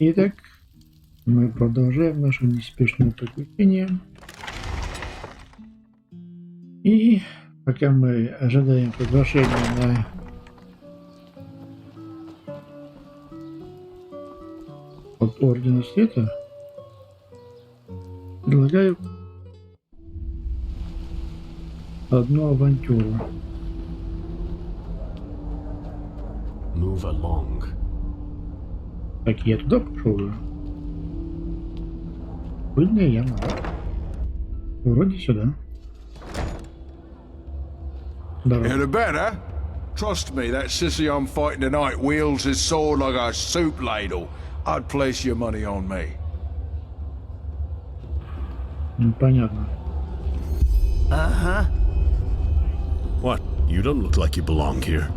Итак, мы продолжаем наше неспешное приключение. И пока мы ожидаем приглашения на от Ордена Света, предлагаю одну авантюру. Move along. Так, я туда пошел. Пыльная яма. Вроде сюда. You're better. Trust me, that sissy I'm fighting tonight wields his sword like a soup ladle. I'd place your money on me. Понятно. Uh-huh. What? You don't look like you belong here.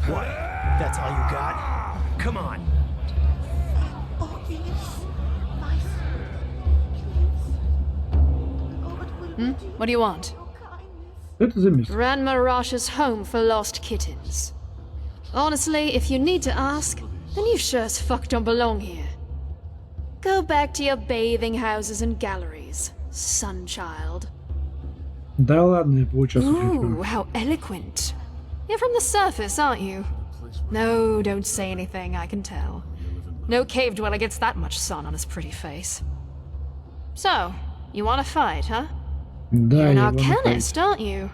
What? That's all you got? Come on. What do you want? Это за место. Grandma Rosh's home for lost kittens. Honestly, if you need to ask, then you sure as fuck don't belong here. Go back to your bathing houses and galleries, sunchild. Да ладно, я поучаствую. Ooh, how eloquent. You're from the surface, aren't you? No, don't say anything, I can tell. No cave dweller gets that much sun on his pretty face. So, you want to fight, huh? Да, You're an я arcanist, aren't you?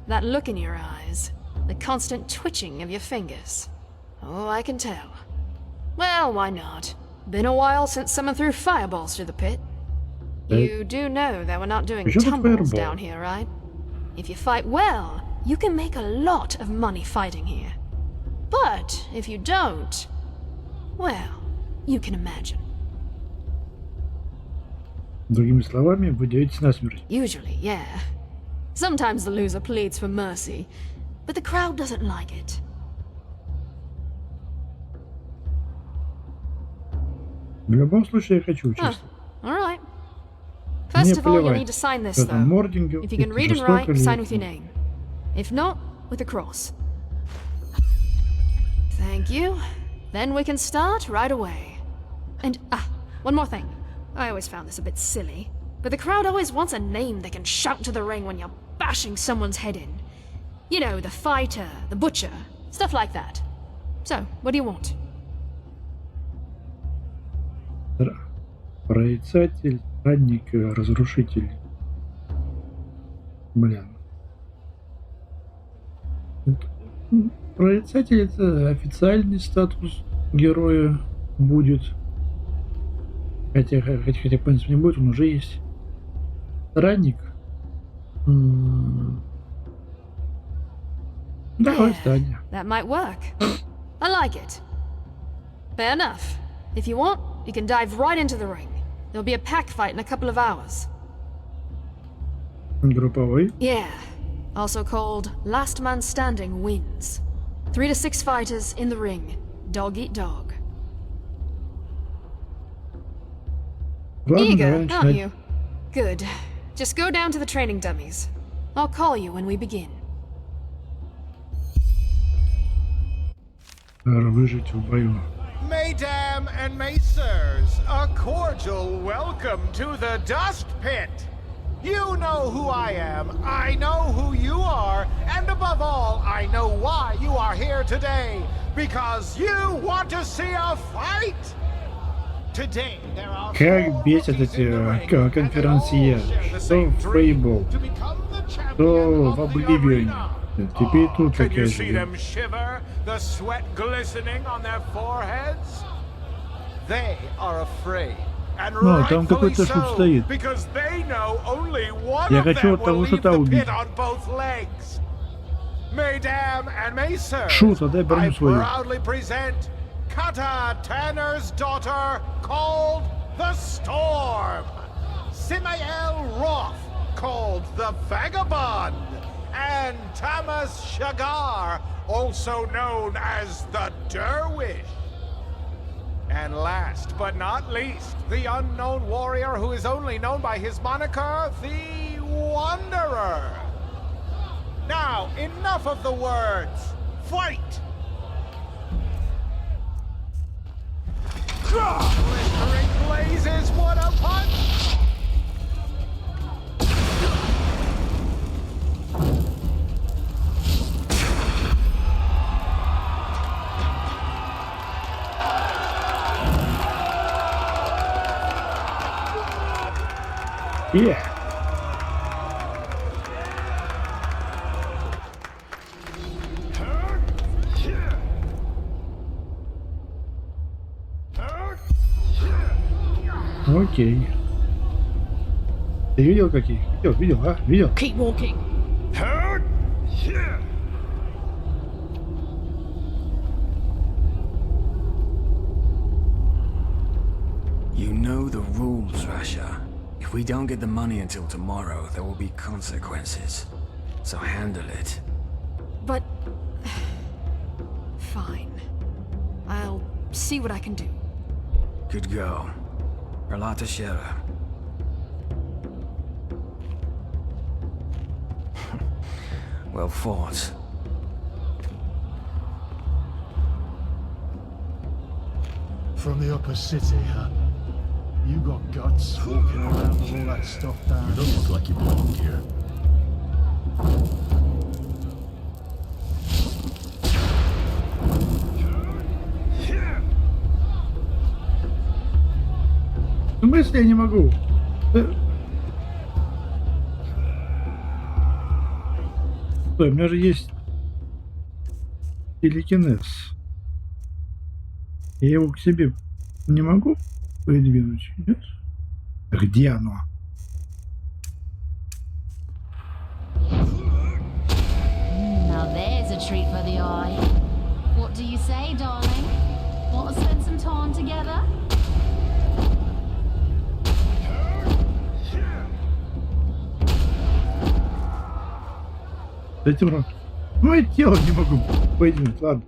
That look in your eyes, the constant twitching of your fingers. Oh, I can tell. Well, why not? Been a while since someone threw fireballs through the pit. You do know that we're not doing Почему тут tumbles fireball? down here, right? If you fight well, you can make a lot of money fighting here. But if you don't, well, you can imagine. Другими словами, вы деретесь насмерть. Usually, yeah. Sometimes the loser pleads for mercy, but the crowd doesn't like it. В любом случае, я хочу Huh. участвовать. Alright. First Мне of all, you'll плевать, need to sign this, кто там though. мординги, If you can это read and жестоко write, ли sign это. with your name. If not, with a cross. Thank you. Then we can start right away. And, one more thing. I always found this a bit silly, but the crowd always wants a name they can shout to the ring when you're bashing someone's head in. You know, the fighter, the butcher, stuff like that. So, what do you want? Прорицатель, радник, разрушитель. Блин. Прорицатель — это официальный статус героя будет. Хотя в принципе, не будет, он уже есть. Ранник. Давай, Таня. That might work. I like it. Fair enough. If you want, you can dive right into the ring. There'll be a pack fight in a couple of hours. Групповой. Yeah. Also called Last Man Standing wins. 3 to 6 fighters in the ring. Dog eat dog. Ладно, давай Eager, aren't начинать. you? Good. Just go down to the training dummies. I'll call you when we begin. Выжить в бою. Mesdames and messieurs, a cordial welcome to the dust pit. You know who I am, I know who you are, and above all, I know why you are here today. Because you want to see a fight! Today, there are Как бесят эти конферансье. Что в Фейбл, что в Обливионе. Теперь тут Can такая you see же. them shiver, the sweat glistening on their foreheads? They are afraid. And Ну, там rightfully какой-то шут so, стоит. because they know only one Я of хочу them от того will leave шута the убить. pit on both legs. Mesdames and messieurs, Шут, отдай I броню свою. proudly present Kata Tanner's daughter, called the Storm. Simael Roth, called the Vagabond. And Thomas Shagar, also known as the Dervish. And last but not least, the unknown warrior who is only known by his moniker, the Wanderer. Now, enough of the words. Fight! Blistering blazes, what a punch! Yeah. Окей. Ты видел какие? Видел, а? Видел? Keep walking. You know the rules, Rasha. If we don't get the money until tomorrow, there will be consequences. So handle it. But... Fine. I'll see what I can do. Good go. Relata Shera. Well fought. From the upper city, huh? You got guts walking around with all that stuff down You don't look like you belong here. В смысле я не могу? Стой, у меня же есть телекинез. Я его к себе не могу придвинуть, нет? Где оно? Now there's a treat for the eye. What do you say, darling? Want to spend some time together? Этим рот. Мое тело не могу подвинуть. Ладно,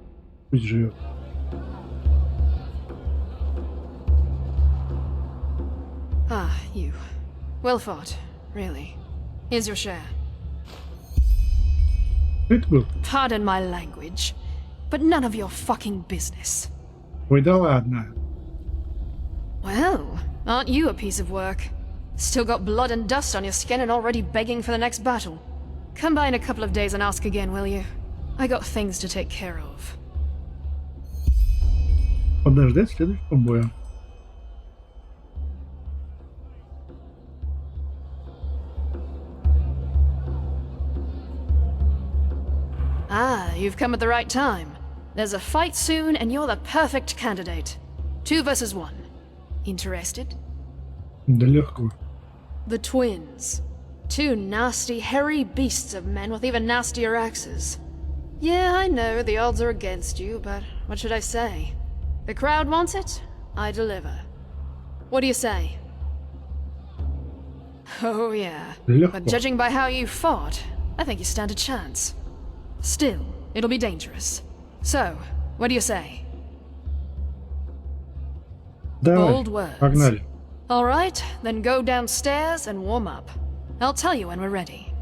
пусть живет. Ah, you. Well fought, really. Here's your share. Это был. Pardon my language, but none of your fucking business. Ой, да ладно. Well, aren't you a piece of work? Still got blood and dust on your skin and already begging for the next battle. Come by in a couple of days and ask again, will you? I got things to take care of. Подождать следующего боя. Ah, you've come at the right time. There's a fight soon and you're the perfect candidate. 2 versus 1. Interested? Да легко. The twins. 2 nasty, hairy beasts of men with even nastier axes. Yeah, I know the odds are against you, but what should I say? The crowd wants it, I deliver. What do you say? Oh yeah, Легко. but judging by how you fought, I think you stand a chance. Still, it'll be dangerous. So, what do you say? Давай, Bold words. погнали. Alright, then go downstairs and warm up. I'll tell you when we're ready.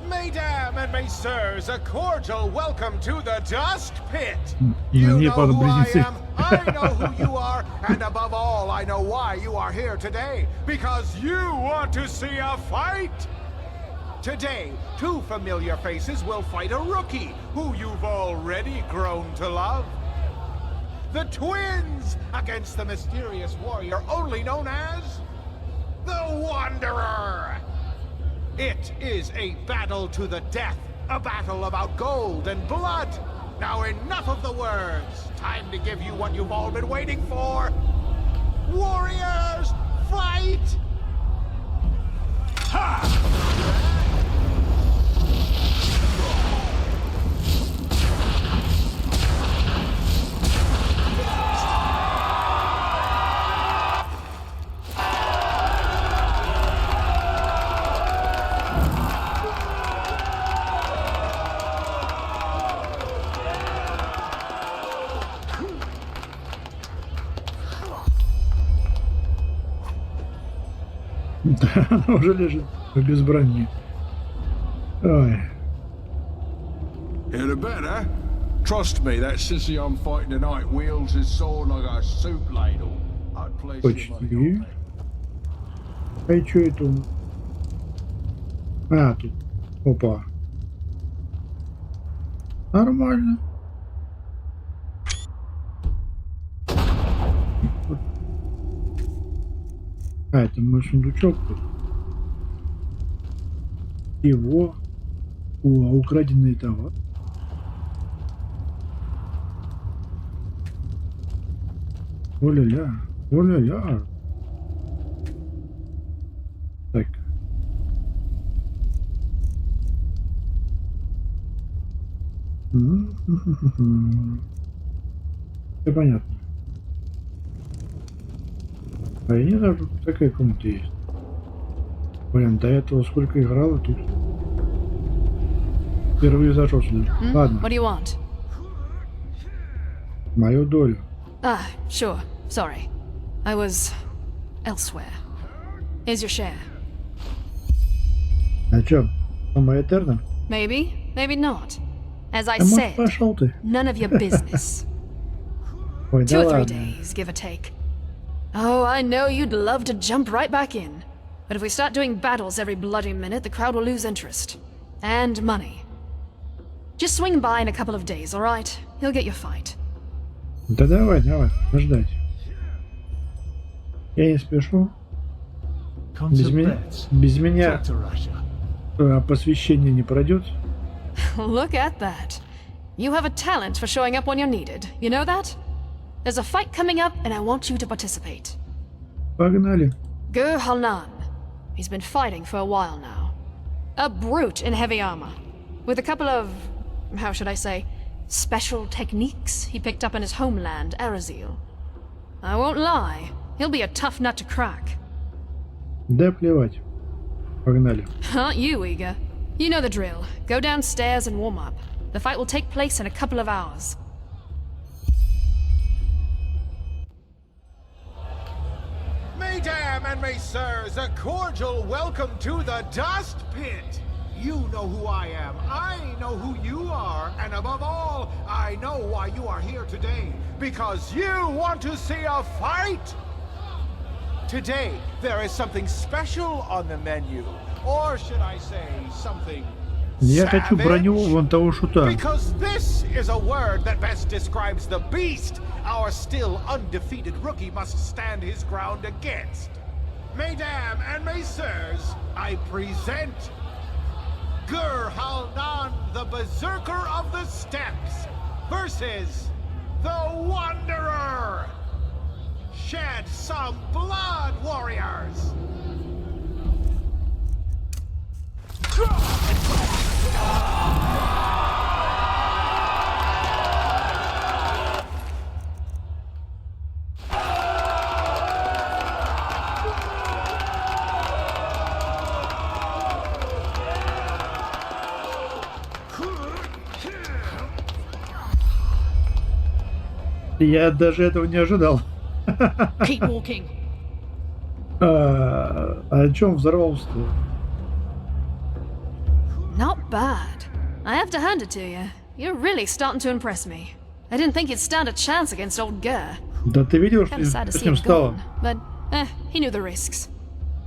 Mesdames and messieurs, a cordial welcome to the Dust Pit. И You на ней know падают who I близнецы. am, I know who you are, and above all, I know why you are here today. Because you want to see a fight! Today, 2 familiar faces will fight a rookie who you've already grown to love. The twins against the mysterious warrior only known as the Wanderer. It is a battle to the death, a battle about gold and blood. Now enough of the words. Time to give you what you've all been waiting for. Warriors, fight! Да, она уже лежит без брони. Ой. You're the better. Trust me, that sissy I'm fighting tonight wields his sword like a soup ladle. I'd place your money on that. А чё это? А, тут. Опа. Нормально. А, это мой сундучок тут. Его. О, украденный товар. О-ля-ля. О-ля-ля. Так. Все понятно. А я не знаю, тут такая комната есть. Блин, до этого сколько играла тут. Впервые зашел сюда. Ладно. What do you want? Мою долю. Ah, sure. Sorry. I was elsewhere. Here's your share. А чё? Самая Этерна? Maybe, maybe not. As I А может, said, пошел ты? none of your business. Ой, 2 да or 3 ладно. days, give or take. Oh, I know you'd love to jump right back in. But if we start doing battles every bloody minute, the crowd will lose interest. And money. Just swing by in a couple of days, alright? You'll get your fight. Да давай, подождать. Я не спешу. Без меня посвящение не пройдет. Look at that. You have a talent for showing up when you're needed. You know that? There's a fight coming up and I want you to participate. Погнали. Gur Halnan. He's been fighting for a while now. A brute in heavy armor. With a couple of, how should I say, special techniques he picked up in his homeland, Arazil. I won't lie, he'll be a tough nut to crack. Да плевать. Погнали. Aren't you eager? You know the drill. Go downstairs and warm up. The fight will take place in a couple of hours. Mesdames and messieurs, a cordial welcome to the Dust Pit. You know who I am, I know who you are, and above all, I know why you are here today. Because you want to see a fight! Today, there is something special on the menu. Or should I say, something Я хочу броню вон того шута. because this is a word that best describes the beast our still undefeated rookie must stand his ground against. Mesdames and messieurs, I present Gur Halnan, the Berserker of the Steppes, versus the Wanderer. Shed some blood, warriors! Я даже этого не ожидал. Keep walking. А о чем взорвался-то? Not bad. I have to hand it to you. You're really starting to impress me. I didn't think you'd stand a chance against old Gur. Да ты видел, что Kinda sad to с see ним him стало? gone, but he knew the risks.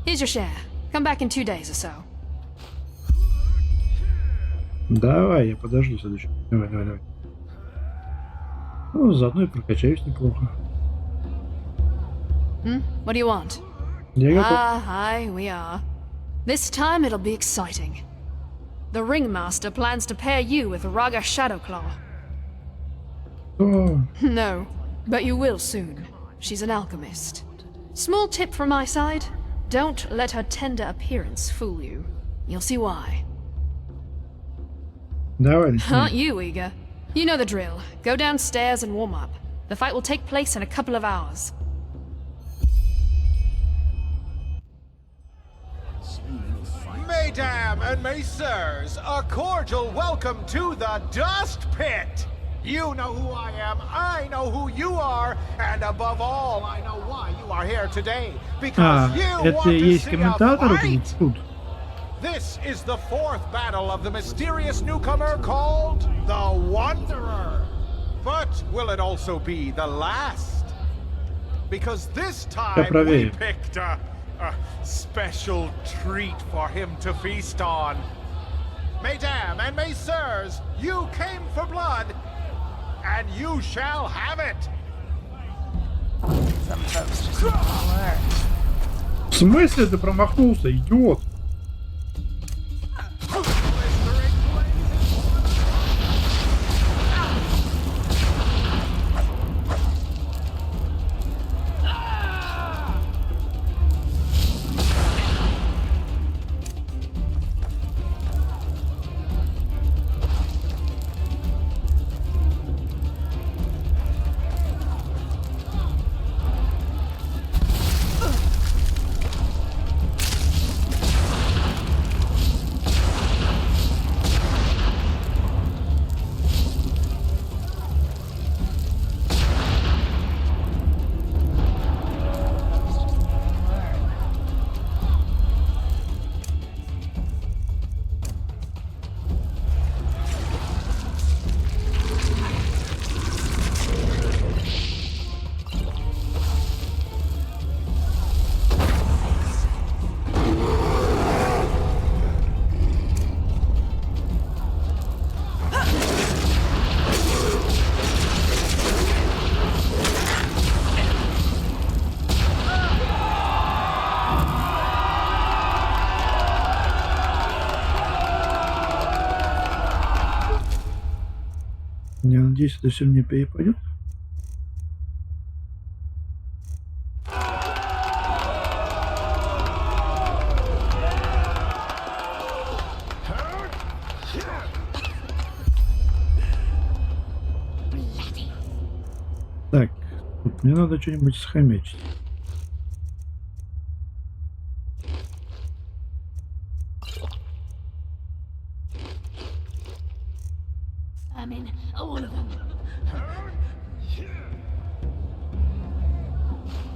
Here's your share. Come back in 2 days or so. Давай, я подожду следующий. Давай. Ну, заодно и прокачаюсь неплохо. What do you want? Я готов. Aye, we are. This time it'll be exciting. The Ringmaster plans to pair you with Raga Shadowclaw. О, No, but you will soon. She's an alchemist. Small tip from my side. Don't let her tender appearance fool you. You'll see why. давай, Aren't начинай. you eager? You know the drill. Go downstairs and warm up. The fight will take place in a couple of hours. Mesdames and messieurs, a cordial welcome to the Dust Pit! You know who I am, I know who you are, and above all, I know why you are here today. Because А, you это want и to есть see a комментатор fight! тут? This is the fourth battle of the mysterious newcomer called the Wanderer. But will it also be the last? Because this time we picked a special treat for him to feast on. Mesdames and messieurs, you came for blood, and you shall have it. Some folks just don't learn. В смысле ты промахнулся, идиот? Я надеюсь, это все мне перепадет. Так, тут мне надо что-нибудь схомячить.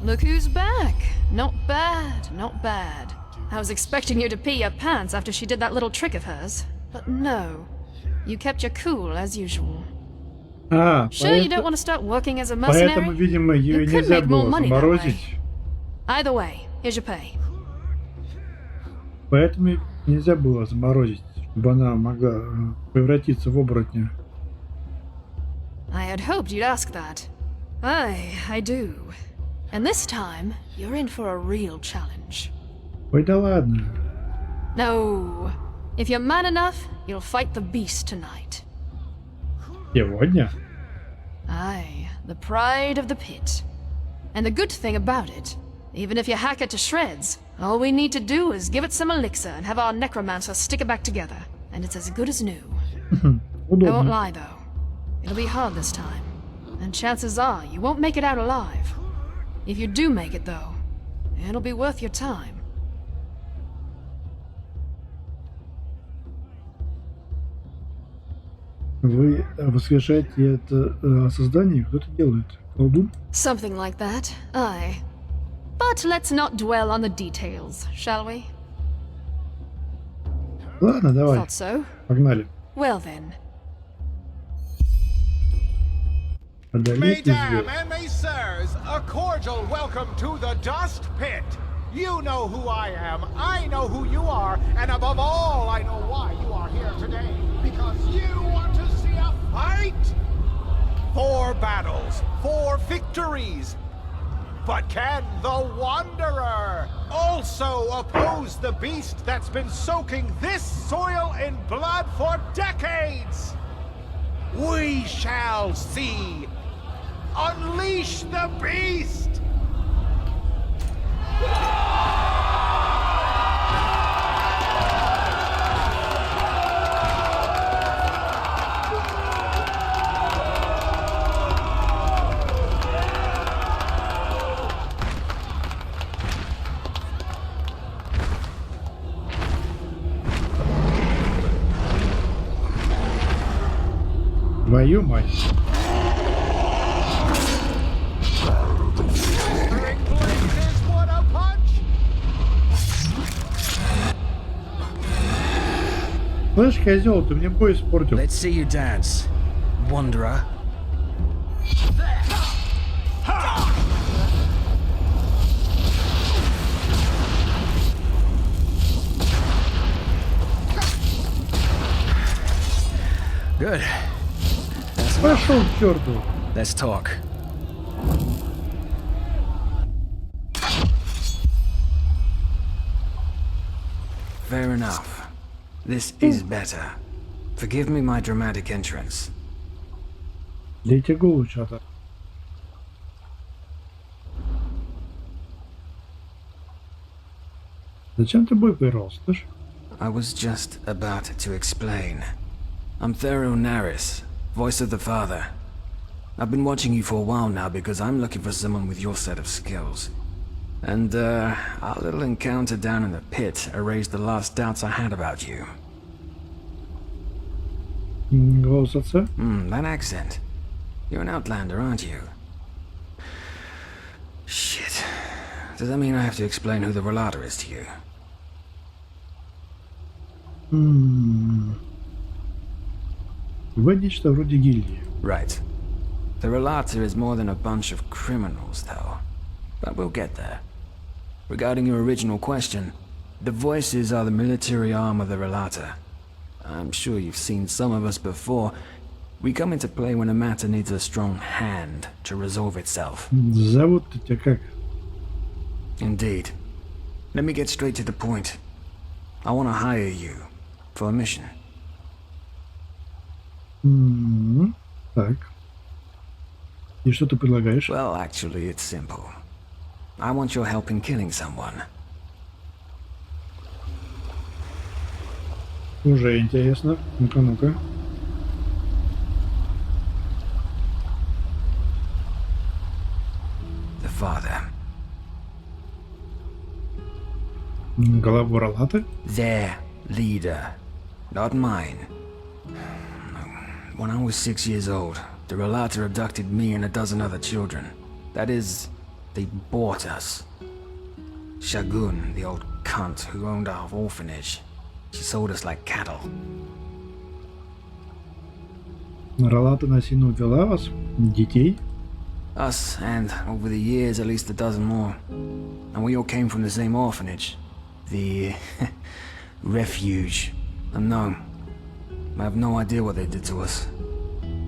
Look who's back. Not bad, not bad. I was expecting you to pee your pants after she did that little trick of hers. But no. You kept your cool as usual. Sure you don't want to start working as a mercenary? Поэтому, видимо, ее нельзя было заморозить. Either way, here's your pay. Поэтому нельзя было заморозить, чтобы она могла превратиться в оборотня. I had hoped you'd ask that. I do. And this time, you're in for a real challenge. Ой, да ладно. No. If you're man enough, you'll fight the beast tonight. Сегодня? Aye, the pride of the pit. And the good thing about it, even if you hack it to shreds, all we need to do is give it some elixir and have our necromancer stick it back together, and it's as good as new. I won't lie though. It'll be hard this time, and chances are you won't make it out alive. If you do make it though, it'll be worth your time. Вы воскрешаете это создание? Кто это делает? Колдун? Something like that, aye. But let's not dwell on the details, shall we? Ладно, давай. Thought so. Погнали. Well then. Mesdames and messieurs, a cordial welcome to the Dust Pit. You know who I am, I know who you are, and above all, I know why you are here today. Because you want to see a fight! 4 battles, 4 victories. But can the Wanderer also oppose the beast that's been soaking this soil in blood for decades? We shall see. Unleash the beast! Твою мать. Слышь, козел, ты мне бой испортил. Let's see you dance, wanderer. Good. Пошел к черту. Let's talk. Fair enough. This is better. Forgive me my dramatic entrance. Дайте голову что-то. Зачем ты бой поиграл, слышь? I was just about to explain. I'm Thero Naris, voice of the father. I've been watching you for a while now because I'm looking for someone with your set of skills. And, our little encounter down in the pit erased the last doubts I had about you. Голос отца? That accent. You're an outlander, aren't you? Shit. Does that mean I have to explain who the relator is to you? Вы нечто вроде гильдии. Right. The relator is more than a bunch of criminals, though. But we'll get there. Regarding your original question, the voices are the military arm of the relator. I'm sure you've seen some of us before. We come into play when a matter needs a strong hand to resolve itself. Зовут-то тебя как? Indeed. Let me get straight to the point. I want to hire you for a mission. Так. И что ты предлагаешь? Well, actually, it's simple. I want your help in killing someone. Уже интересно. Ну-ка, ну-ка. The father. Главу Ролата? Their leader, not mine. When I was 6 years old, the relator abducted me and a dozen other children. That is, they bought us. Shagun, the old cunt who owned our orphanage, she sold us like cattle. Ролата насильно увела вас? Детей? Us, and over the years, at least a dozen more. And we all came from the same orphanage. The refuge. And no, I have no idea what they did to us.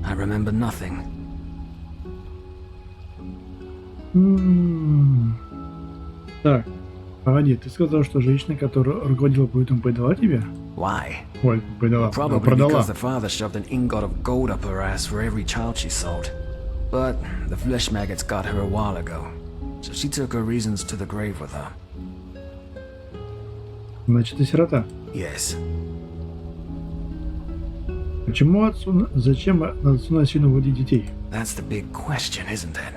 I remember nothing. Так, погоди, ты сказал, что женщина, которая руководила поэтом, предала тебя? Why? Ой, предала, Probably продала. because the father shoved an ingot of gold up her ass for every child she sold. But the flesh maggots got her a while ago, so she took her reasons to the grave with her. Значит, ты сирота. Yes. Почему отцу, зачем отцу насильно уводить детей? That's the big question, isn't it?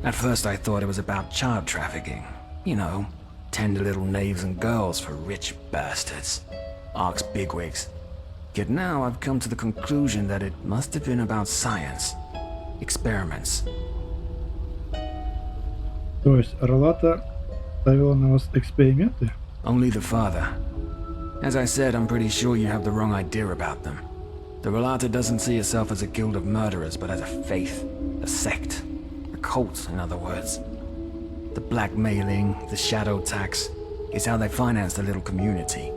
At first I thought it was about child trafficking. You know, tender little knaves and girls for rich bastards. Ark's bigwigs. Yet now I've come to the conclusion that it must have been about science. Experiments. То есть Ролата ставила на вас эксперименты? Only the father. As I said, I'm pretty sure you have the wrong idea about them. The Relata doesn't see itself as a guild of murderers, but as a faith, a sect, a cult, in other words. The blackmailing, the shadow tax, is how they finance the little community.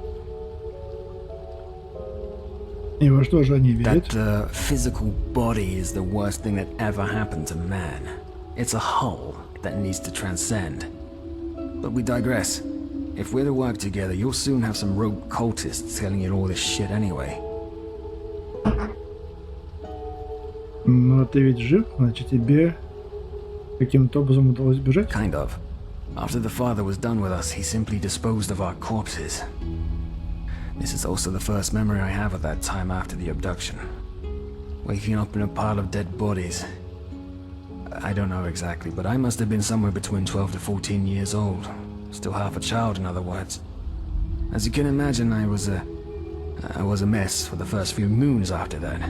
И во что же они верят? That the physical body is the worst thing that ever happened to man. It's a whole that needs to transcend. But we digress. If we're to work together, you'll soon have some rogue cultists telling you all this shit anyway. Но ты ведь жив, значит тебе каким-то образом удалось бежать? Kind of. After the father was done with us, he simply disposed of our corpses. This is also the first memory I have of that time after the abduction. Waking up in a pile of dead bodies. I don't know exactly, but I must have been somewhere between 12 to 14 years old. Still half a child, in other words. As you can imagine, I was a mess for the first few moons after that.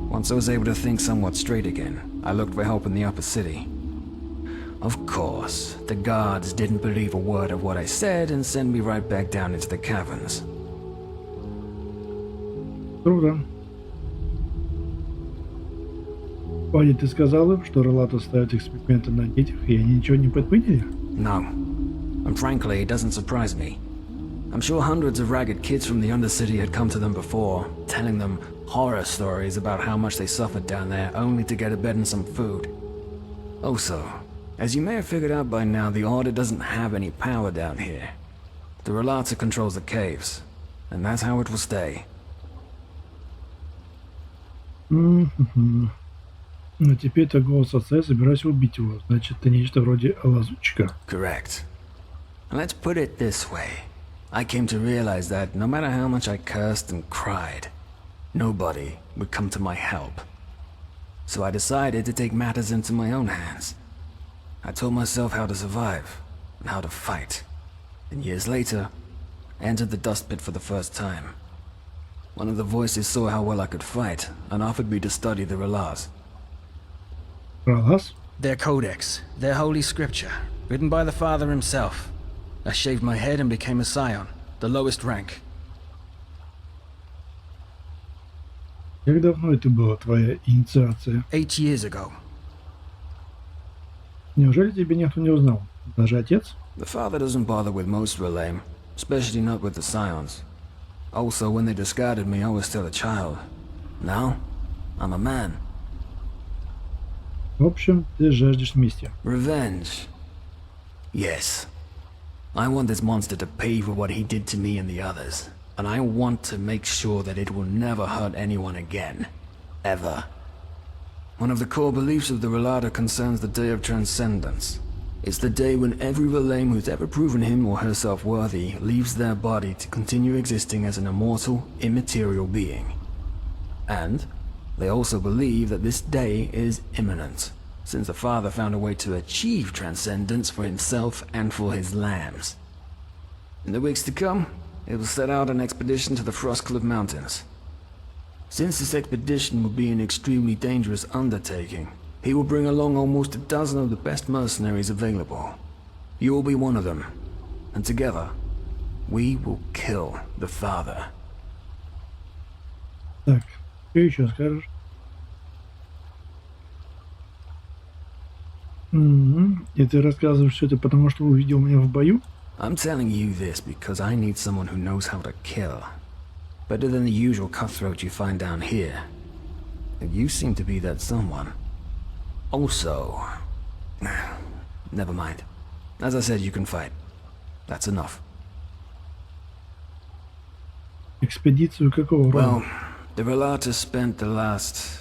Once I was able to think somewhat straight again, I looked for help in the upper city. Of course, the guards didn't believe a word of what I said and sent me right back down into the caverns. Круто. Ваня, ты сказал им, что Релата ставит эксперименты на детях, и они ничего не предприняли? No. And frankly, it doesn't surprise me. I'm sure hundreds of ragged kids from the Undercity had come to them before, telling them horror stories about how much they suffered down there only to get a bed and some food. Also, as you may have figured out by now, the Order doesn't have any power down here. The Relata controls the caves, and that's how it will stay. Но теперь-то голос отца, я собираюсь убить его. Значит, ты нечто вроде лазутчика. Correct. Let's put it this way. I came to realize that no matter how much I cursed and cried, nobody would come to my help. So I decided to take matters into my own hands. I taught myself how to survive and how to fight. And years later, I entered the dust pit for the first time. One of the voices saw how well I could fight and offered me to study the Relats. Ралас? Their codex, their holy scripture, written by the Father himself. I shaved my head and became a scion, the lowest rank. Как давно это была твоя инициация? 8 years ago. Неужели тебя никто не узнал? Даже отец? The Father doesn't bother with most Relaim, especially not with the scions. Also, when they discarded me, I was still a child. Now, I'm a man. В общем, ты жаждешь мести. Revenge. Yes. I want this monster to pay for what he did to me and the others. And I want to make sure that it will never hurt anyone again. Ever. One of the core beliefs of the Relata concerns the Day of Transcendence. It's the day when every Relaim who's ever proven him or herself worthy leaves their body to continue existing as an immortal, immaterial being. And they also believe that this day is imminent, since the Father found a way to achieve transcendence for himself and for his lambs. In the weeks to come, it will set out an expedition to the Frostcliff Mountains. Since this expedition will be an extremely dangerous undertaking, he will bring along almost a dozen of the best mercenaries available. You will be one of them, and together, we will kill the Father. Так, что еще скажешь? И ты рассказываешь все это потому, что увидел меня в бою? I'm telling you this because I need someone who knows how to kill. Better than the usual cutthroat you find down here. And you seem to be that someone. Also... Never mind. As I said, you can fight. That's enough. Экспедицию какого рода? Well, the Relata spent the last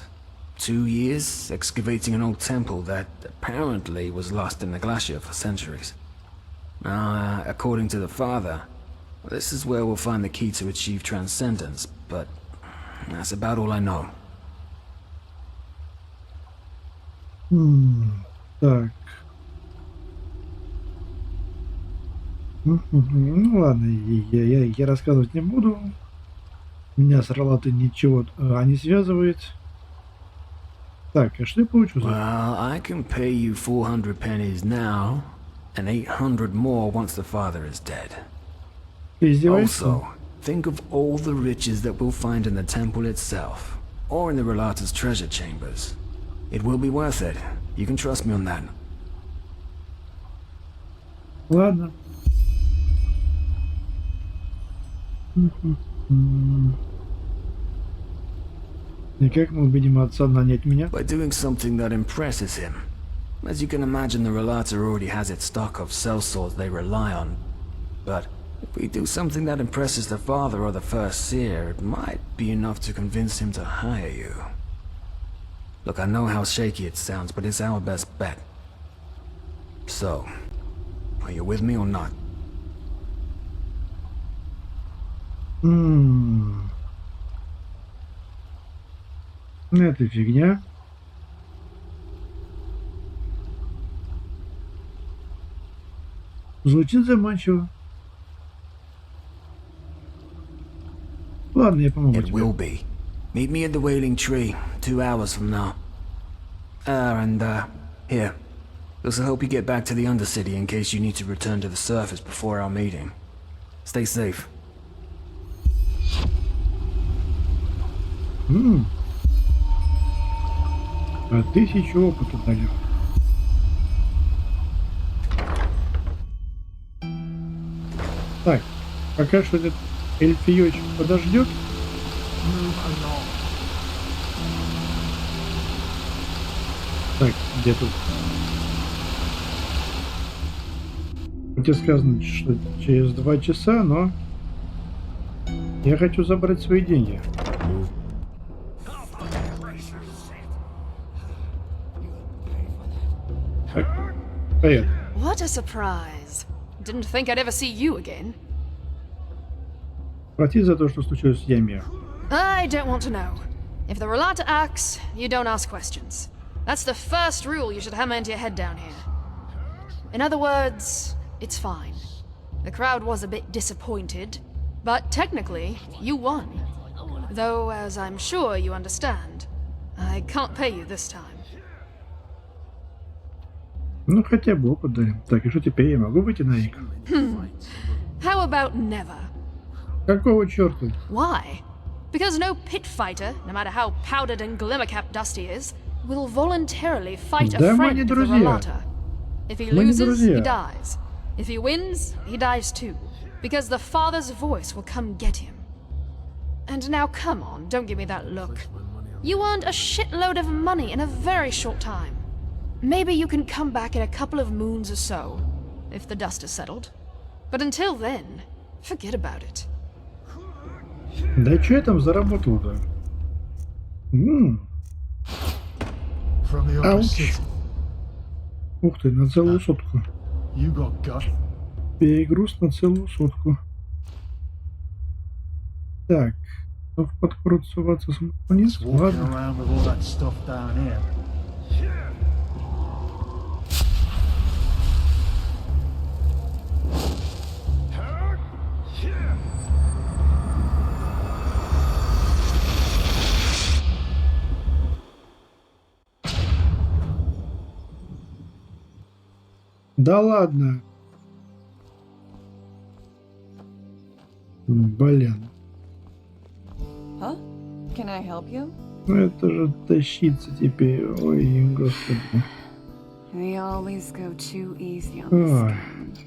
2 years excavating an old temple that apparently was lost in the glacier for centuries. Now, according to the Father, this is where we'll find the key to achieve transcendence, but that's about all I know. Так. Ну ладно, я рассказывать не буду. Меня с Релатой ничего не связывает. Так, а что я получу за... Well, I can pay you 400 pennies now, and 800 more once the Father is dead. Ты издеваешься? Also, think of all the riches that we'll find in the temple itself, or in the Relata's treasure chambers. It will be worth it. You can trust me on that. Ладно. И как мы убедим отца нанять меня? By doing something that impresses him. As you can imagine, the Relata already has its stock of sellswords they rely on. But if we do something that impresses the Father or the First Seer, it might be enough to convince him to hire you. Look, I know how shaky it sounds, but it's our best bet. So, are you with me or not? Это фигня. Звучит заманчиво. Ладно, я помогу It тебе. will be. Meet me at the Wailing Tree, 2 hours from now. Here. This'll help you get back to the Undercity in case you need to return to the surface before our meeting. Stay safe. А 1000 опыта дали. Так, пока что этот эльфиёчек подождет. Так, где тут? Где сказано, что через 2 часа, но я хочу забрать свои деньги. Так, привет. What a surprise. Didn't think I'd ever see you again. Прости за то, что случилось с Ями. I don't want to know. If there were a lot to ask, you don't ask questions. That's the first rule you should hammer into your head down here. In other words, it's fine. The crowd was a bit disappointed, but technically, you won. Though, as I'm sure you understand, I can't pay you this time. Ну, хотя бы опыт дали. Так, и что теперь я могу выйти на игру? How about never? Какого черта? Why? Because no pit fighter, no matter how powdered and glimmer-capped Dusty is, will voluntarily fight a Да мы friend не of the друзья. Relata. If he Мы не loses, друзья. he dies. If he wins, he dies too. Because the father's voice will come get him. And now come on, don't give me that look. You earned a shitload of money in a very short time. Maybe you can come back in a couple of moons or so, if the dust has settled. But until then, forget about it. Да что я там заработал-то? From the upper Ouch. city. Ух ты, на целую сутку. You got gut. Перегруз на целую сутку. Так, ну подкрутсуваться вниз, Walking ладно. around with all that stuff down here. Да ладно. Блин. Huh? Can I help you? Ну это же тащиться теперь. Ой, господи. We always go too easy on Ой.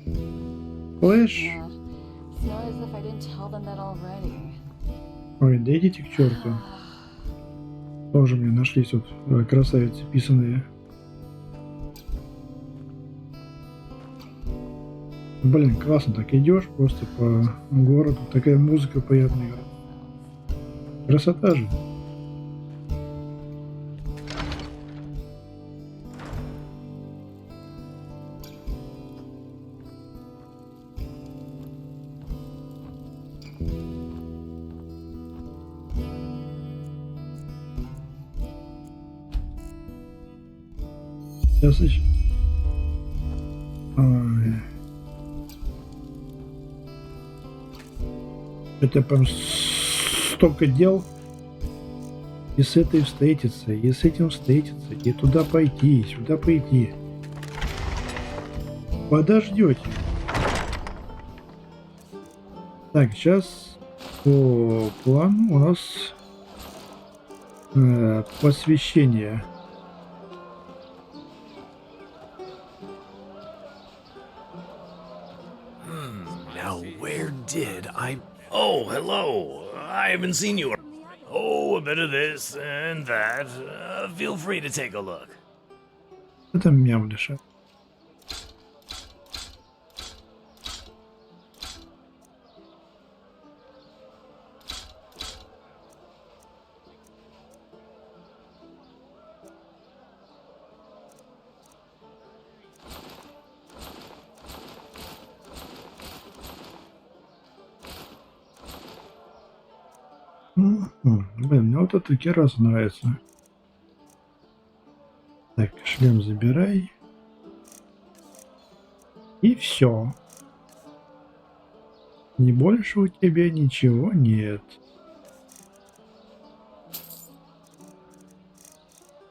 this. Флэш. Yeah. Feel as if I didn't tell them that already. Ой, да идите к черту. Тоже мне нашлись вот красавицы писаные. Блин, классно так идешь просто по городу, такая музыка приятная. Красота же. Сейчас еще. Ой. Это прям столько дел. И с этой встретиться, и с этим встретиться, и туда пойти, и сюда пойти. Подождете. Так, сейчас по плану у нас посвящение. Now, where did I... Oh, hello. I haven't seen you. Oh, a bit of this and that. Feel free to take a look. Это мям Лишари. Блин, мне вот это Керас нравится. Так, шлем забирай. И все. Не больше у тебя ничего нет.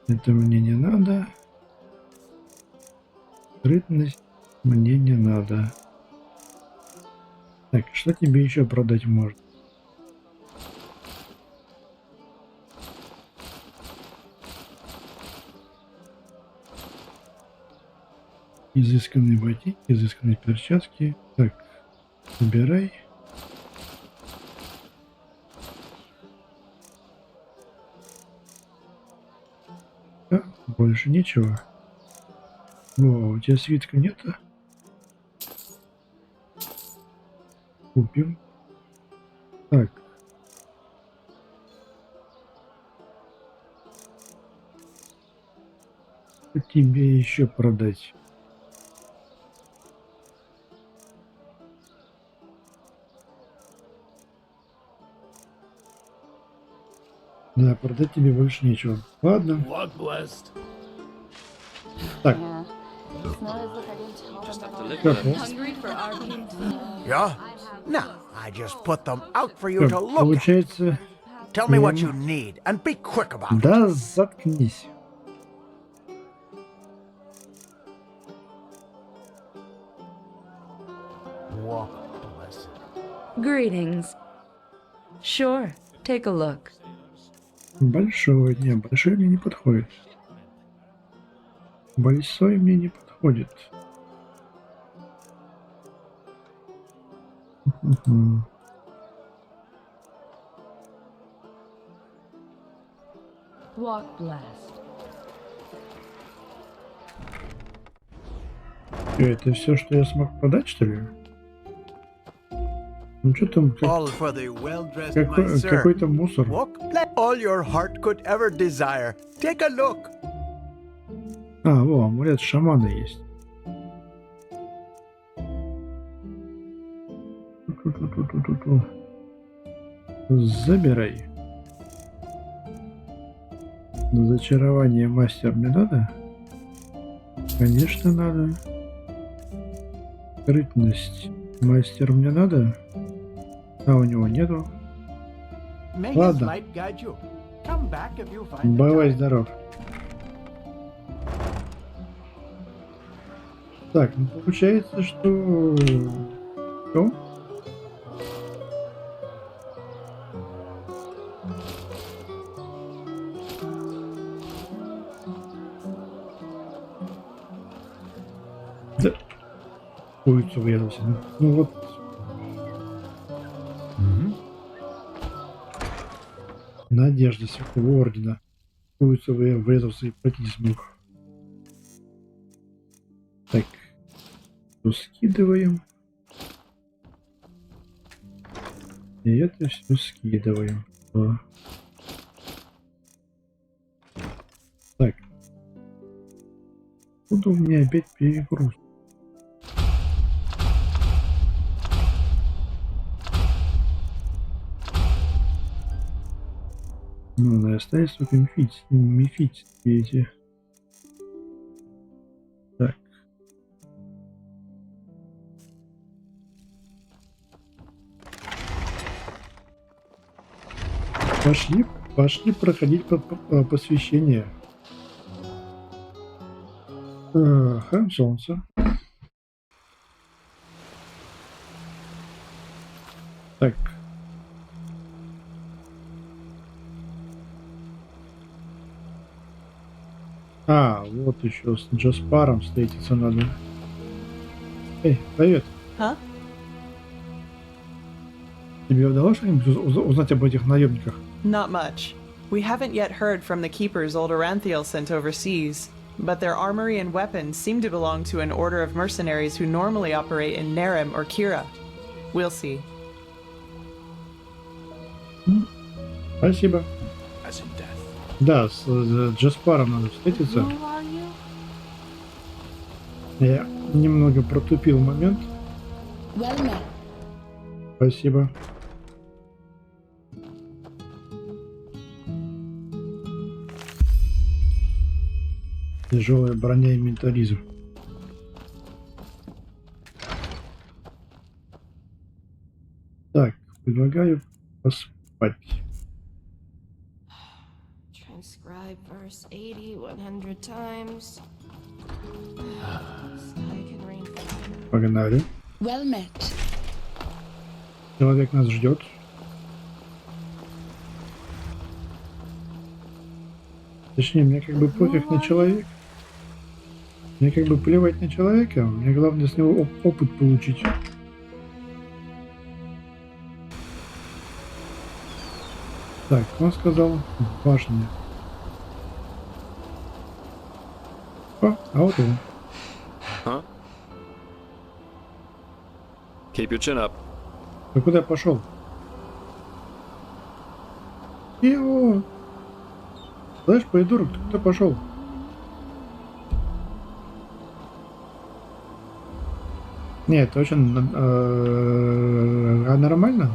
Это мне не надо. Скрытность мне не надо. Так, что тебе еще продать можно? Изысканные ботинки, изысканные перчатки. Так, собирай. Да, больше нечего. О, у тебя свитка нет-то? Купим. Так. Что тебе еще продать? Да, продать тебе больше нечего. Ладно. Так. Yeah? No, I just put them out for you to look at. Получается... Tell me what you need, and be quick about it. Да, заткнись. Greetings. Sure, take a look. Большой, не, большой мне не подходит. Большой мне не подходит. Walk blessed. Это все, что я смог продать, что ли? Ну что там, какой-то мусор. All your heart could ever desire. Take a look. А, во, амулет шамана есть. Забирай. Зачарование мастер мне надо? Конечно надо. Скрытность мастер мне надо? А у него нету. Ладно. Бывай здоров. Так, ну получается, что... Что? Да. Улицу врезался. Ну вот. Надежда Святого Ордена. Улицу врезался и пройти не смог. Так. Скидываем. И это все скидываем. О. Так. Откуда у меня опять перегруз? Ну, остались только мифические эти. Так. Пошли проходить посвящение. Храм Солнца. Так. А, вот еще с Джеспаром встретиться надо. Эй, привет. А? Тебе удалось что-нибудь узнать об этих наемниках? Not much. We haven't yet heard from the keepers old Aranthiel sent overseas, but their armory and weapons seem to belong to an order of mercenaries who normally operate in Nerem or Kira. We'll see. Спасибо. Да, с Джеспаром надо встретиться. Я немного протупил момент. Спасибо. Тяжелая броня и ментализм. Так, предлагаю поспать. Transcribe verse 80 100 times. Погнали. Well met. Человек нас ждет. Точнее, мне как бы пофиг на человек. Мне как бы плевать на человека, мне главное с него опыт получить. Так, он сказал башня. О, а вот он. Huh? Keep your chin up. Ты куда пошел? Его. Слышь, придурок, ты куда пошел? Нет, очень нормально.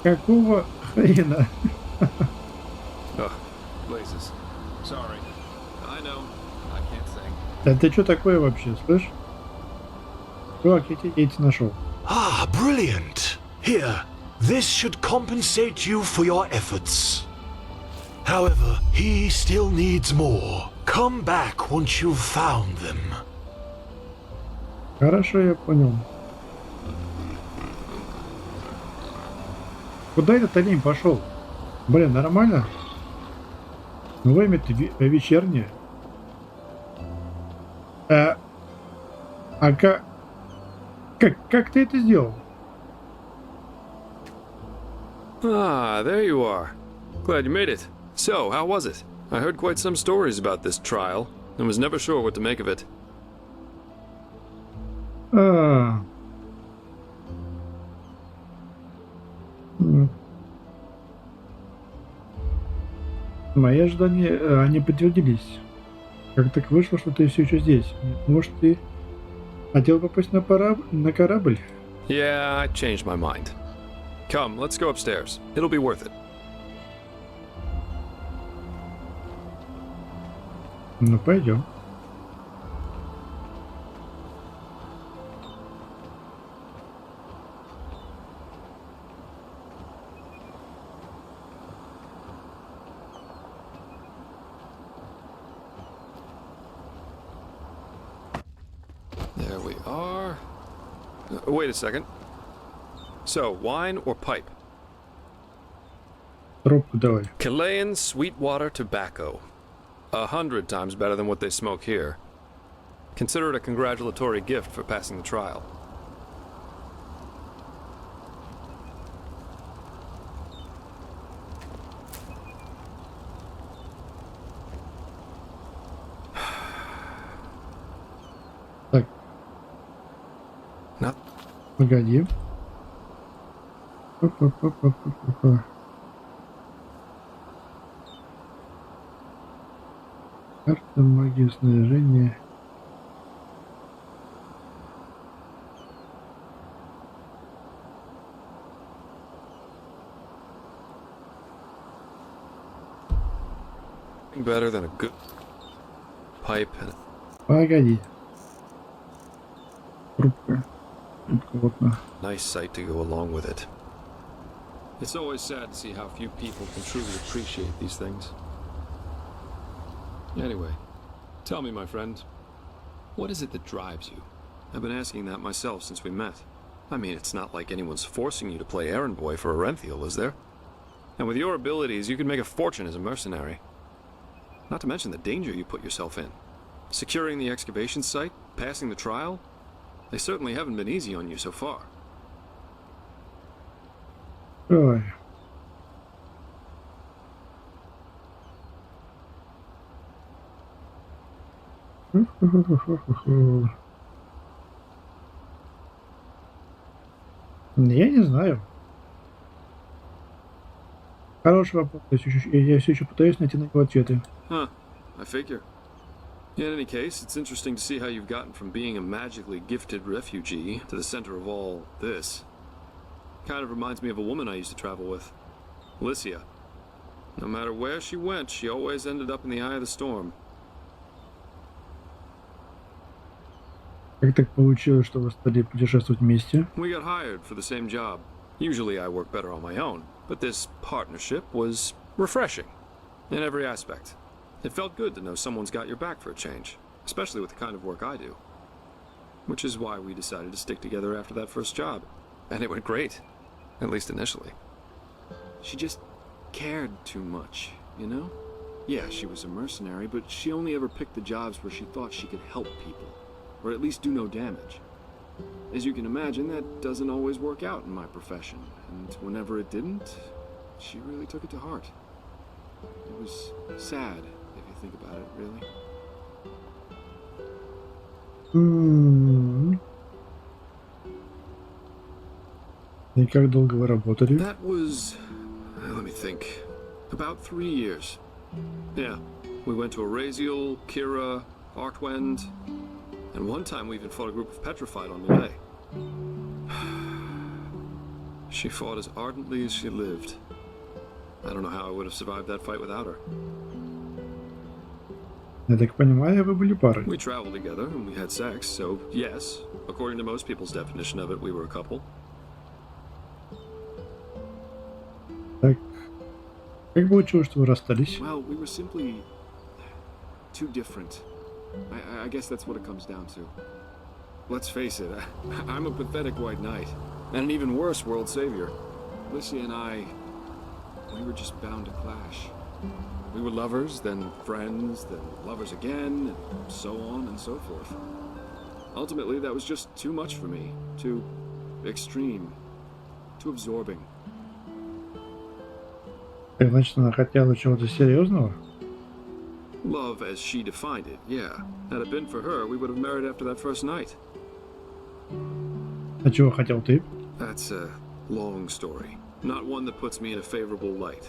Какого хрена? Да ты что такое вообще, слышь? Чувак, я тебя яйца нашел. Ah, brilliant! Here, this should compensate you for your efforts. However, he still needs more. Come back once you've found them. Хорошо, я понял. Куда этот олень пошел? Блин, нормально? Время-то вечернее. Как ты это сделал? Ah, there you are. Glad you made it. So, how was it? I heard quite some stories about this trial, and was never sure what to make of it. Мои ожидания, они подтвердились. Как так вышло, что ты все еще здесь? Может, ты хотел попасть на корабль? Yeah, I changed my mind. Come, let's go upstairs. It'll be worth it. Ну, пойдем. There we are. Wait a second. So, wine or pipe? Трубку давай. Chilean sweetwater tobacco. 100 times better than what they smoke here. Consider it a congratulatory gift for passing the trial. Так. На. Погоди. Карта магии снаряжения. Better than a good pipe. Погоди. Трубка. Трубка вот на. Nice sight to go along with it. It's always sad to see how few people can truly appreciate these things. Anyway, tell me, my friend, what is it that drives you? I've been asking that myself since we met. I mean, it's not like anyone's forcing you to play errand boy for Arenthiel, is there? And with your abilities, you could make a fortune as a mercenary. Not to mention the danger you put yourself in. Securing the excavation site, passing the trial, they certainly haven't been easy on you so far. Ой. Я не знаю. Хороший вопрос. Я все еще пытаюсь найти на него ответы. Huh, I figure. In any case, it's interesting to see how you've gotten from being a magically gifted refugee to the center of all this. Kind of reminds me of a woman I used to travel with, Alicia. No matter where she went, she always ended up in the eye of the storm. Как так получилось, что вы стали путешествовать вместе? We got hired for the same job. Usually I work better on my own, but this partnership was refreshing in every aspect. It felt good to know someone's got your back for a change, especially with the kind of work I do. Which is why we decided to stick together after that first job. And it went great. At least initially. She just cared too much, you know? Yeah, she was a mercenary, but she only ever picked the jobs where she thought she could help people, or at least do no damage. As you can imagine, that doesn't always work out in my profession, and whenever it didn't, she really took it to heart. It was sad, if you think about it, really. И как долго вы работали? That was, let me think, about 3 years. Yeah, we went to Araziel, Kira, Artwend, and one time we even fought a group of petrified on the way. She fought as ardently as she lived. I don't know how I would have survived that fight without her. Я так понимаю, вы были парой. We traveled together and we had sex, so yes, according to most people's definition of it, we were a couple. Так, как получилось, что вы расстались? Well, we were simply too different. I guess that's what it comes down to. Let's face it, I'm a pathetic white knight, and an even worse world savior. Lissy and I, we were just bound to clash. We were lovers, then friends, then lovers again, and so on and so forth. Ultimately, that was just too much for me. Too extreme. Too absorbing. Так, значит, она хотела чего-то серьезного? Love as she defined it, yeah. Had it been for her, we would have married after that first night. А чего хотел ты? That's a long story. Not one that puts me in a favorable light.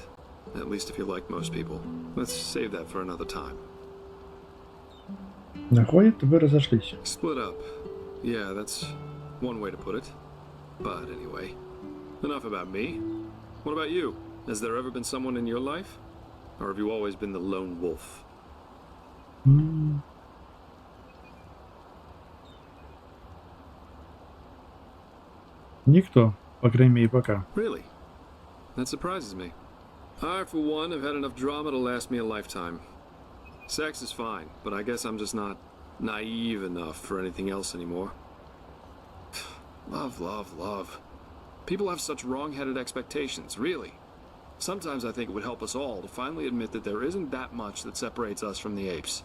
At least if you like most people. Let's save that for another time. Находит, вы разошлись. Split up. Yeah, that's one way to put it. But anyway, enough about me. What about you? Has there ever been someone in your life? Or have you always been the lone wolf? Никто, по крайней мере, пока. Really? That surprises me. I, for one, have had enough drama to last me a lifetime. Sex is fine, but I guess I'm just not naive enough for anything else anymore. Love, love, love. People have such wrong-headed expectations, really. Sometimes I think it would help us all to finally admit that there isn't that much that separates us from the apes.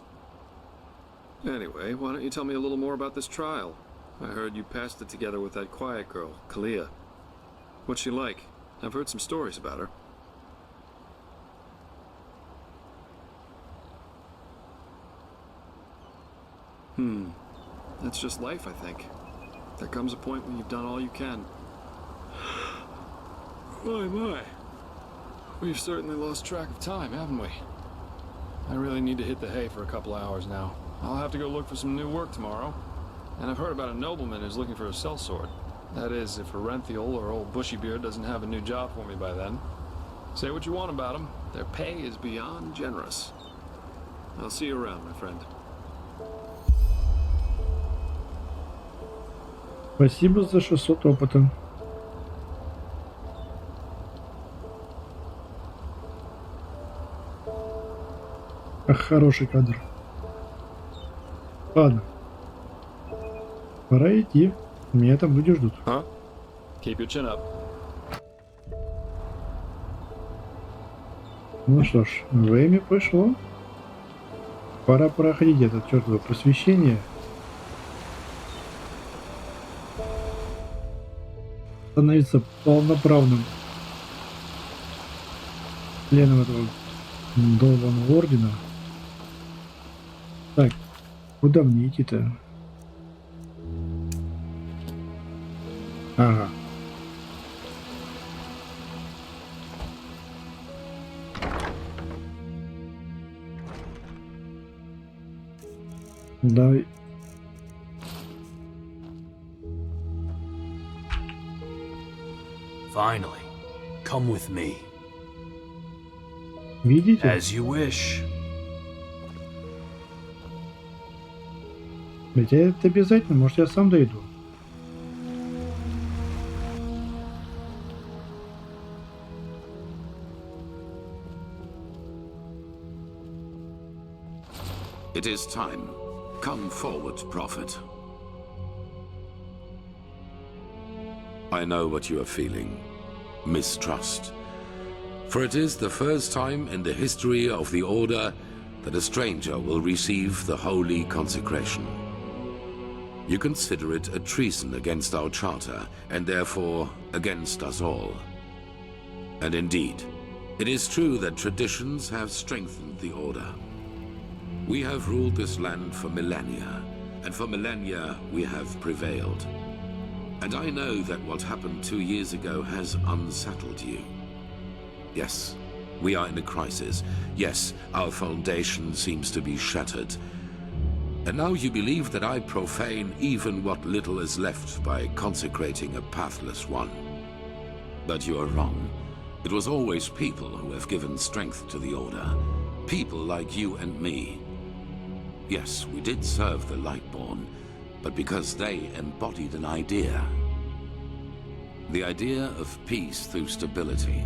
Anyway, why don't you tell me a little more about this trial? I heard you passed it together with that quiet girl, Kalia. What's she like? I've heard some stories about her. That's just life, I think. There comes a point when you've done all you can. My. We've certainly lost track of time, haven't we? I really need to hit the hay for a couple hours now. I'll have to go look for some new work tomorrow. And I've heard about a nobleman who's looking for a sellsword. That is, if Arenthiel or old Bushybeard doesn't have a new job for me by then. Say what you want about them. Their pay is beyond generous. I'll see you around, my friend. Спасибо за 600 опыта. Ах, хороший кадр. Ладно. Пора идти. Меня там люди ждут. Huh? Keep your chin up. Ну что ж, время пришло. Пора проходить это чертово посвящение. Становиться полноправным членом этого долбаного ордена. Так, куда мне идти-то? Ага. Давай. Finally, come with me. Видите? As you wish. Ведь это обязательно, может, я сам дойду. It is time. Come forward, Prophet. I know what you are feeling. mistrust. For it is the first time in the history of the Order that a stranger will receive the holy consecration. You consider it a treason against our charter, and therefore against us all. And indeed, it is true that traditions have strengthened the Order. We have ruled this land for millennia, and for millennia we have prevailed. And I know that what happened 2 years ago has unsettled you. Yes, we are in a crisis. Yes, our foundation seems to be shattered. And now you believe that I profane even what little is left by consecrating a pathless one. But you are wrong. It was always people who have given strength to the Order. People like you and me. Yes, we did serve the Lightborn, but because they embodied an idea. The idea of peace through stability.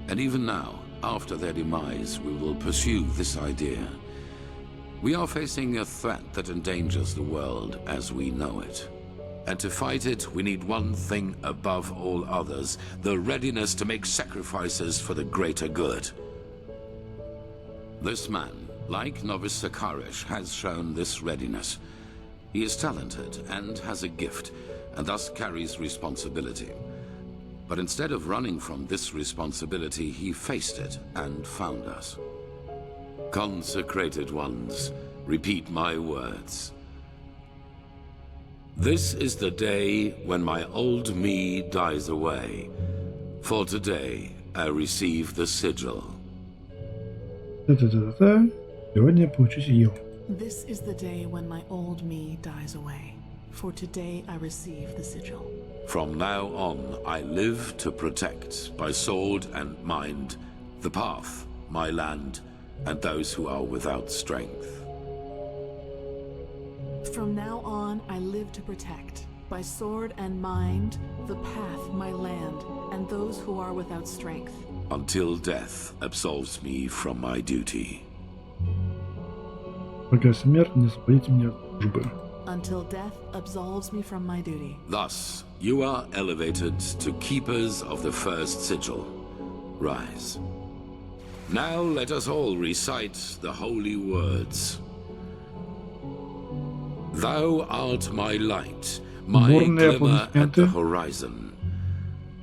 And even now, after their demise, we will pursue this idea. We are facing a threat that endangers the world as we know it. And to fight it, we need one thing above all others, the readiness to make sacrifices for the greater good. This man, like Novice Sakarish, has shown this readiness. He is talented and has a gift, and thus carries responsibility. But instead of running from this responsibility, he faced it and found us. Consecrated ones, repeat my words. This is the day when my old me dies away. For today, I receive the sigil. Сегодня я получу сигил. This is the day when my old me dies away. For today I receive the sigil. From now on, I live to protect, by sword and mind, the path, my land, and those who are without strength. From now on, I live to protect, by sword and mind, the path, my land, and those who are without strength. Until death absolves me from my duty. Пока смерть не освободит меня от службы. Until death absolves me from my duty. Thus, you are elevated to keepers of the first sigil. Rise. Now let us all recite the holy words. Thou art my light, my glimmer at the horizon.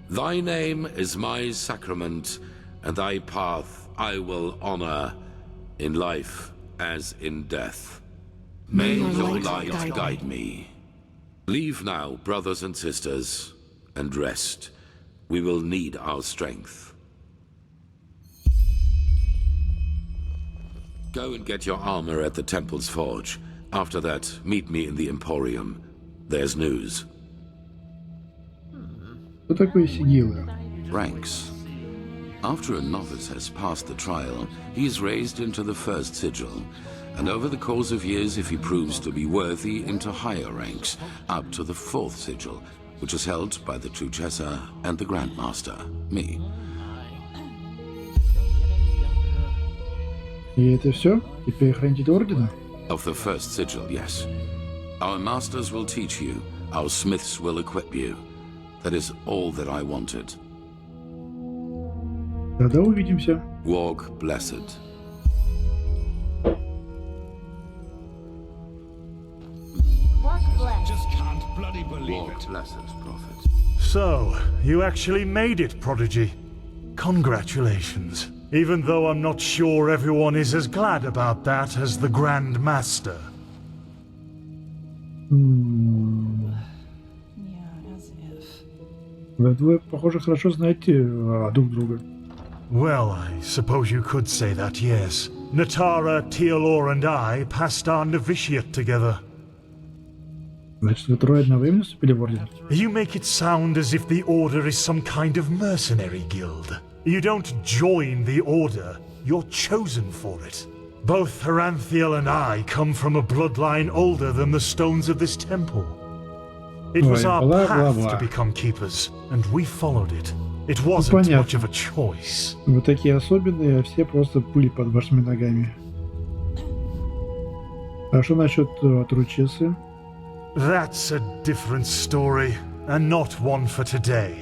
Thy name is my sacrament, and thy path I will honor, in life as in death. May your light guide me. Leave now, brothers and sisters, and rest. We will need our strength. Go and get your armor at the temple's forge. After that, meet me in the Emporium. There's news. Что такое сигилы? Ranks. After a novice has passed the trial, he is raised into the first sigil, and over the course of years, if he proves to be worthy, into higher ranks, up to the fourth sigil, which is held by the Truchessa and the Grandmaster, me. И это все? Теперь хранитель Ордена? Of the first sigil, yes. Our masters will teach you, our smiths will equip you. That is all that I wanted. Тогда увидимся. Walk blessed. Just can't bloody believe Walk it. blessed, Prophet. So, you actually made it, Prodigy. Congratulations. Even though I'm not sure everyone is as glad about that as the Grand Master. Вы двое, похоже, хорошо знаете друг друга. Well, I suppose you could say that, yes. Natara, Tealor, and I passed our novitiate together. Значит, вы трое одновременно вступили в Орден? You make it sound as if the Order is some kind of mercenary guild. You don't join the Order, you're chosen for it. Both Heranthiel and I come from a bloodline older than the stones of this temple. It was our path to become keepers, and we followed it. It wasn't much of a choice. Вы такие особенные, а все просто пыль под вашими ногами. А что насчет Тручессы? That's a different story, and not one for today.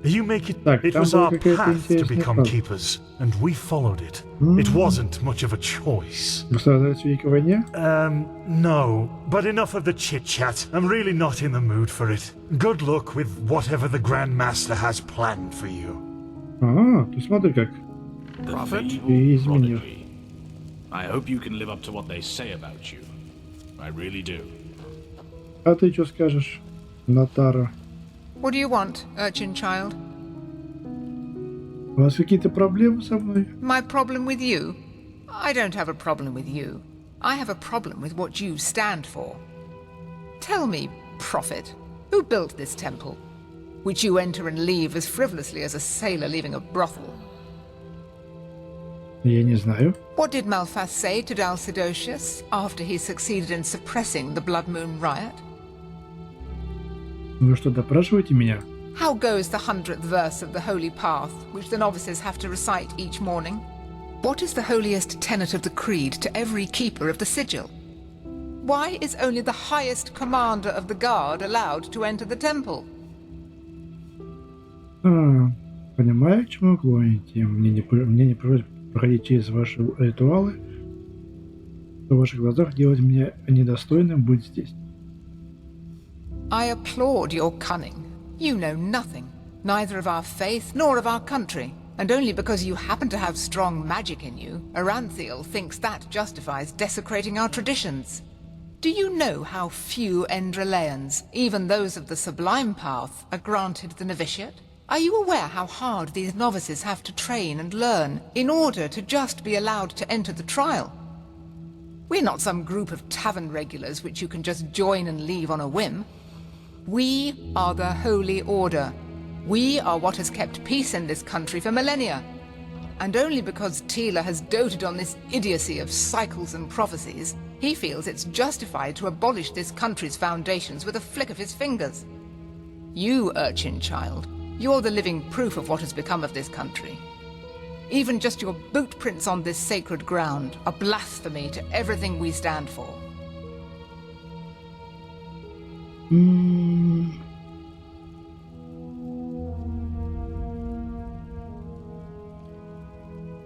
You make it. Так, It там was была our какая-то path to интересная become фраза. keepers, and we followed it. It wasn't much of a choice. Государственная Великой войне? No. But enough of the chit-chat. I'm really not in the mood for it. Good luck with whatever the Grand Master has planned for you. Ты смотри как. Prophet? Ты изменил. I hope you can live up to what they say about you. I really do. А ты что скажешь, Натара? What do you want, urchin child? У вас какие-то проблемы со мной? My problem with you? I don't have a problem with you. I have a problem with what you stand for. Tell me, prophet, who built this temple, which you enter and leave as frivolously as a sailor leaving a brothel? Я не знаю. What did Malphas say to Dalcidocius after he succeeded in suppressing the Blood Moon riot? Вы что, допрашиваете меня? How goes the 100th verse of the Holy Path, which the novices have to recite each morning? What is the holiest tenet of the creed to every keeper of the sigil? Why is only the highest commander of the guard allowed to enter the temple? Понимаю, к чему клоните. Мне не проходить через ваши ритуалы. В ваших глазах делать меня недостойным быть здесь. I applaud your cunning. You know nothing, neither of our faith nor of our country, and only because you happen to have strong magic in you, Aranthiel thinks that justifies desecrating our traditions. Do you know how few Endraleans, even those of the Sublime Path, are granted the novitiate? Are you aware how hard these novices have to train and learn in order to just be allowed to enter the trial? We're not some group of tavern regulars which you can just join and leave on a whim. We are the Holy Order. We are what has kept peace in this country for millennia. And only because Tila has doted on this idiocy of cycles and prophecies, he feels it's justified to abolish this country's foundations with a flick of his fingers. You, urchin child, you're the living proof of what has become of this country. Even just your boot prints on this sacred ground are blasphemy to everything we stand for.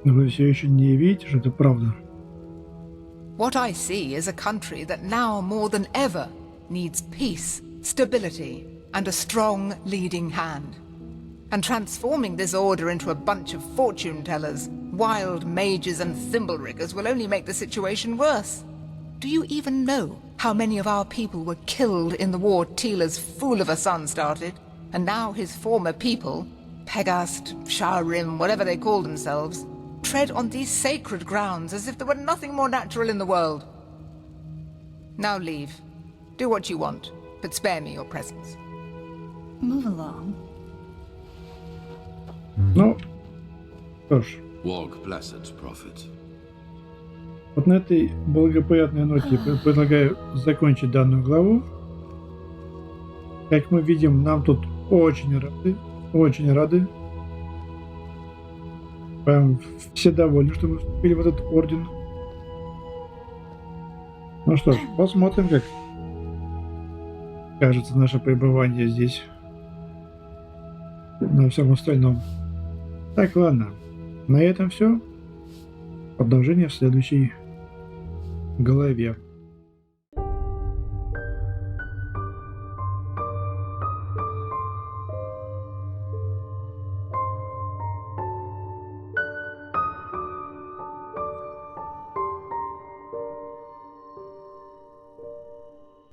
Вы все еще не видите, что это правда? What I see is a country that now more than ever needs peace, stability, and a strong leading hand. And transforming this order into a bunch of fortune tellers, wild mages and thimble riggers will only make the situation worse. Do you even know how many of our people were killed in the war Tila's fool of a son started? And now his former people, Pegast, Sharim, whatever they call themselves, tread on these sacred grounds as if there were nothing more natural in the world. Now leave. Do what you want, but spare me your presence. Move along. Ну, что ж. Walk blessed, prophet. Вот на этой благоприятной ноте предлагаю закончить данную главу. Как мы видим, нам тут очень рады. Прям все довольны, что мы вступили в этот орден. Ну что ж, посмотрим, как кажется наше пребывание здесь. На всем остальном. Так, ладно. На этом все. Продолжение в следующей главе.